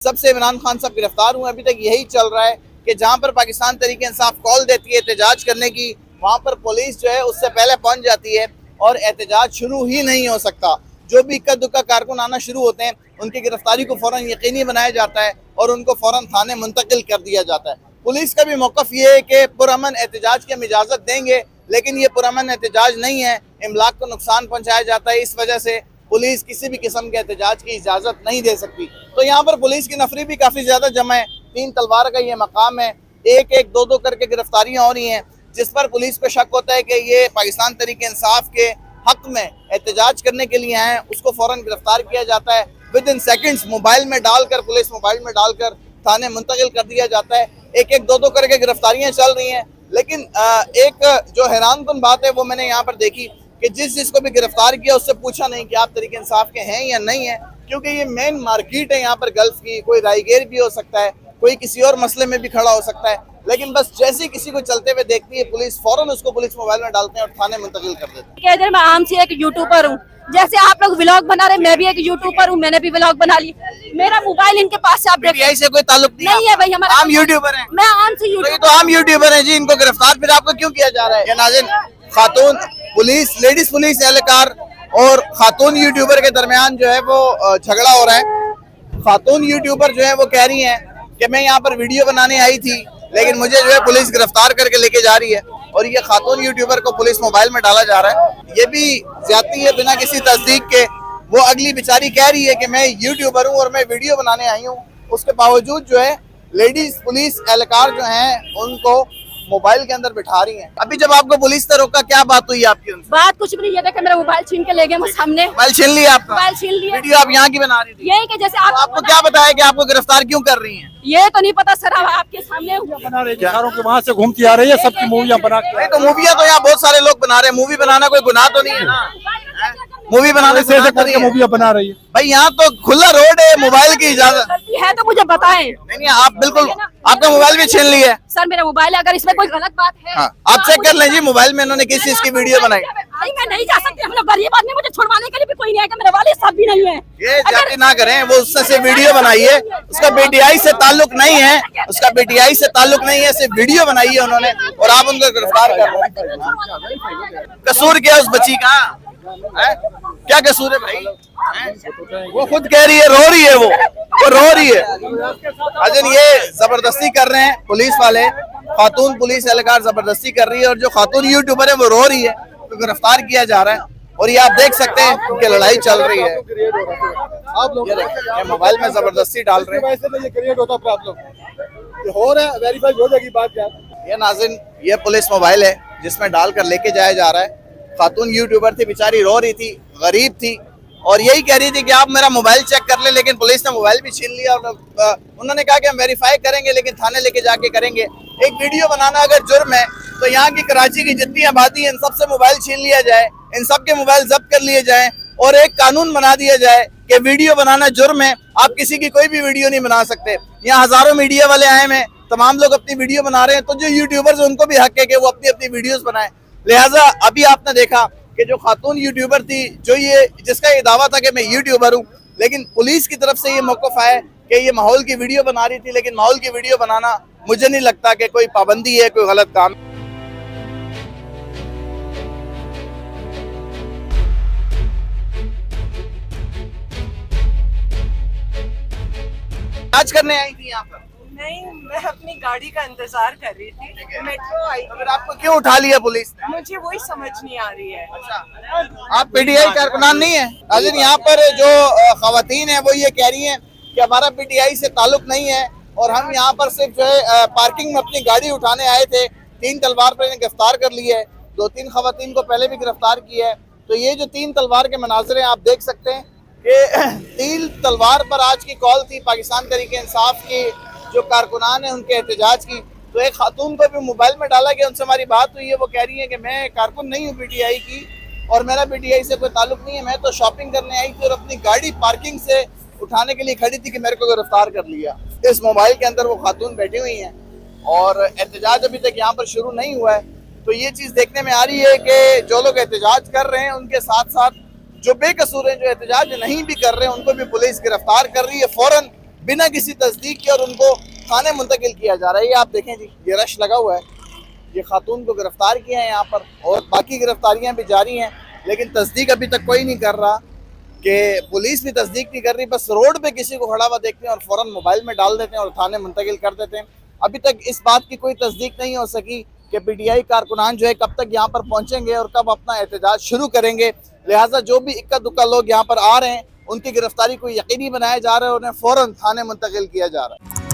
सबसे इमरान खान साहब गिरफ्तार हुए, अभी तक यही चल रहा है कि जहां पर पाकिस्तान तहरीक इंसाफ कॉल देती है एहतजाज करने की, वहां पर पुलिस जो है उससे पहले पहुंच जाती है और एहतजाज शुरू ही नहीं हो सकता। जो भी इक्का दुक्का कारकुन आना शुरू होते हैं उनकी गिरफ्तारी को फौरन यकीनी बनाया जाता है और उनको फौरन थाने मुंतकिल कर दिया जाता है। पुलिस का भी मौक़िफ़ ये है कि पुरअमन एहतजाज की हम इजाज़त देंगे, लेकिन ये पुरअमन एहतजाज नहीं है, इमलाक को नुकसान पहुँचाया जाता है, इस वजह से पुलिस किसी भी किस्म के एहतजाज की इजाज़त नहीं दे सकती। तो यहाँ पर पुलिस की नफरी भी काफ़ी ज़्यादा जमा है। 3 तलवार का ये मकाम है, एक एक दो दो करके गिरफ्तारियाँ हो रही हैं, जिस पर पुलिस को शक होता है कि ये पाकिस्तान तहरीक इंसाफ के हक में एहतजाज करने के लिए आए, उसको फ़ौरन गिरफ्तार किया जाता है। विद इन सेकेंड्स मोबाइल में डालकर, पुलिस मोबाइल में डालकर थाने मुंतकिल कर दिया जाता है। एक एक दो दो करके गिरफ्तारियाँ चल रही हैं, लेकिन एक जो हैरानकुन बात है वो मैंने यहाँ पर देखी कि जिसको भी गिरफ्तार किया उससे पूछा नहीं कि आप तहरीक इंसाफ के हैं या नहीं है, क्योंकि ये मेन मार्केट है यहाँ पर गल्फ की। कोई रायगीर भी हो सकता है, कोई किसी और मसले में भी खड़ा हो सकता है, लेकिन बस जैसे ही किसी को चलते हुए देखती है पुलिस फौरन उसको पुलिस मोबाइल में डालते हैं और थाने मुंतकिल कर देते हैं। इधर मैं आम से एक यूट्यूबर हूँ, जैसे आप लोग व्लॉग बना रहे, मैं भी एक यूट्यूबर हूँ, मैंने भी व्लॉग बना ली। मेरा मोबाइल इनके पास से आप देखिए, से कोई ताल्लुक नहीं है भाई, हमारा आम यूट्यूबर है। मैं आम से तो ये यूट्यूबर, तो आम यूट्यूबर है जी, इनको गिरफ्तार फिर आपको क्यों किया जा रहा है? नाज़रीन, खातून पुलिस, लेडीज पुलिस एहलकार और खातून यूट्यूबर के दरमियान जो है वो झगड़ा हो रहा है। खातून यूट्यूबर जो है वो कह रही हैं कि मैं यहाँ पर वीडियो बनाने आई थी, लेकिन मुझे जो है पुलिस गिरफ्तार करके लेके जा रही है, और ये खातून यूट्यूबर को पुलिस मोबाइल में डाला जा रहा है। ये भी ज्यादती है बिना किसी तस्दीक के। वो अगली बेचारी कह रही है कि मैं यूट्यूबर हूँ और मैं वीडियो बनाने आई हूँ, उसके बावजूद जो है लेडीज पुलिस एहलकार जो हैं उनको मोबाइल के अंदर बिठा रही हैं। अभी जब आपको पुलिस ने रोका, क्या बात हुई आपकी उनसे? बात कुछ भी नहीं, ये देखे मेरा मोबाइल छीन के ले गए मुझे सामने। मोबाइल छीन लिया आपका? मोबाइल छीन लिया। वीडियो आप यहाँ की बना रही थी? यही कि जैसे तो आपको क्या बताया कि आपको गिरफ्तार क्यों कर रही हैं? ये तो नहीं पता सर, आपके सामने बना रहे हैं, वहाँ से घूमती आ रही है, सबकी मूवियाँ बना के। तो मूवियाँ तो यहाँ बहुत सारे लोग बना रहे हैं, मूवी बनाना कोई गुनाह तो नहीं है ना? मूवी बनाने से करके मूवियाँ बना रही है भाई, यहाँ तो खुला रोड है, मोबाइल की इजाजत गलती है तो मुझे बताएं। नहीं। आप बिल्कुल, आपका मोबाइल भी छीन लिया है सर, मेरा मोबाइल है, अगर इसमें कोई गलत बात है हाँ, आप चेक कर लें जी मोबाइल में इन्होंने किस चीज की वीडियो बनाई। भाई मैं नहीं जा सकती, हम लोग गरीब आदमी, मुझे छुड़वाने के लिए भी कोई नहीं आएगा, मेरे वाले सब भी नहीं है। ये जाति ना करें, वो उससे से वीडियो बनाई है, उसका पीटीआई से ताल्लुक नहीं है, उसका पीटीआई से ताल्लुक नहीं है, सिर्फ वीडियो बनाई है उन्होंने और आप उनको गिरफ्तार कर रहे हैं। कसूर क्या उस बच्ची का है? क्या कसूर है भाई? वो खुद कह रही है, रो रही है, वो रो रही है। अजन ये जबरदस्ती कर रहे हैं पुलिस वाले, खातून पुलिस एहलकार जबरदस्ती कर रही है, और जो खातून यूट्यूबर है वो रो रही है, तो गिरफ्तार किया जा रहा है। और ये आप देख सकते हैं कि लड़ाई चल रही है, आप लोग ये मोबाइल में जबरदस्ती डाल रहे हैं। ये क्रिएट होता प्रॉब्लम हो रहा है, वेरीफाई हो जाएगी बात। क्या ये नाज़रीन, ये पुलिस मोबाइल है जिसमें डालकर लेके जाया जा रहा है। खातून यूट्यूबर थी, बेचारी रो रही थी, गरीब थी, और यही कह रही थी कि आप मेरा मोबाइल चेक कर ले, लेकिन पुलिस ने मोबाइल भी छीन लिया। और उन्होंने कहा कि हम वेरीफाई करेंगे, लेकिन थाने लेके जाके करेंगे। एक वीडियो बनाना अगर जुर्म है तो यहाँ की कराची की जितनी आबादी है इन सबसे मोबाइल छीन लिया जाए, इन सब के मोबाइल जब्त कर लिए जाए, और एक कानून बना दिया जाए कि वीडियो बनाना जुर्म है, आप किसी की कोई भी वीडियो नहीं बना सकते। यहाँ हजारों मीडिया वाले आए हैं, तमाम लोग अपनी वीडियो बना रहे हैं, तो जो यूट्यूबर्स उनको भी हक है कि वो अपनी अपनी वीडियोस बनाएं। लिहाजा अभी आपने देखा कि जो खातून यूट्यूबर थी, जो जिसका ये दावा था कि मैं यूट्यूबर हूँ, लेकिन पुलिस की तरफ से ये मौक़िफ़ आया कि ये माहौल की वीडियो बना रही थी, लेकिन माहौल की वीडियो बनाना मुझे नहीं लगता कि कोई पाबंदी है, कोई गलत काम। आज करने आई थी यहाँ पर? नहीं, मैं अपनी गाड़ी का इंतजार कर रही थी, मेट्रो आई। फिर आपको क्यों उठा लिया पुलिस ने? मुझे वही समझ नहीं आ रही है। अच्छा, आप पीटीआई कारकुनान नहीं है? नाज़रीन, यहाँ पर जो खवातीन है वो ये कह रही हैं कि हमारा पीटीआई से ताल्लुक नहीं है, और हम यहाँ पर सिर्फ जो है पार्किंग में अपनी गाड़ी उठाने आए थे। 3 तलवार पर इन्हें गिरफ्तार कर लिया है, 2-3 खवातीन को पहले भी गिरफ्तार किया है। तो ये जो 3 तलवार के मनाज़िर हैं आप देख सकते हैं कि 3 तलवार पर आज की कॉल थी पाकिस्तान तहरीक इंसाफ की जो कारकुनान है उनके एहतजाज की। तो एक खातून को भी मोबाइल में डाला गया, उनसे हमारी बात हुई है, वो कह रही है कि मैं कारकुन नहीं हूँ पीटीआई की, और मेरा पीटीआई से कोई ताल्लुक नहीं है, मैं तो शॉपिंग करने आई थी और अपनी गाड़ी पार्किंग से उठाने के लिए खड़ी थी कि मेरे को गिरफ्तार कर लिया। इस मोबाइल के अंदर वो खातून बैठी हुई हैं, और एहतजाज अभी तक यहाँ पर शुरू नहीं हुआ है। तो ये चीज़ देखने में आ रही है कि जो लोग एहतजाज कर रहे हैं उनके साथ साथ जो बेकसूर हैं, जो एहतजाज नहीं भी कर रहे हैं, उनको भी पुलिस गिरफ्तार कर रही है फौरन बिना किसी तस्दीक के और उनको थाने मुंतकिल किया जा रहा है। ये आप देखें जी, ये रश लगा हुआ है, ये खातून को गिरफ्तार किया है यहाँ पर और बाकी गिरफ्तारियाँ भी जारी हैं, लेकिन तस्दीक अभी तक कोई नहीं कर रहा कि पुलिस भी तस्दीक नहीं कर रही। बस रोड पे किसी को खड़ा हुआ देखते हैं और फ़ौरन मोबाइल में डाल देते हैं और थाने मुंतकिल कर देते हैं। अभी तक इस बात की कोई तस्दीक नहीं हो सकी कि पीटीआई कारकुनान जो है कब तक यहाँ पर पहुँचेंगे और कब अपना एहतजाज शुरू करेंगे। लिहाजा जो भी इक्का दुक्का लोग यहाँ पर आ रहे हैं उनकी गिरफ्तारी को यकीनी बनाया जा रहा है और उन्हें फ़ौरन थाने मुंतकिल किया जा रहा है।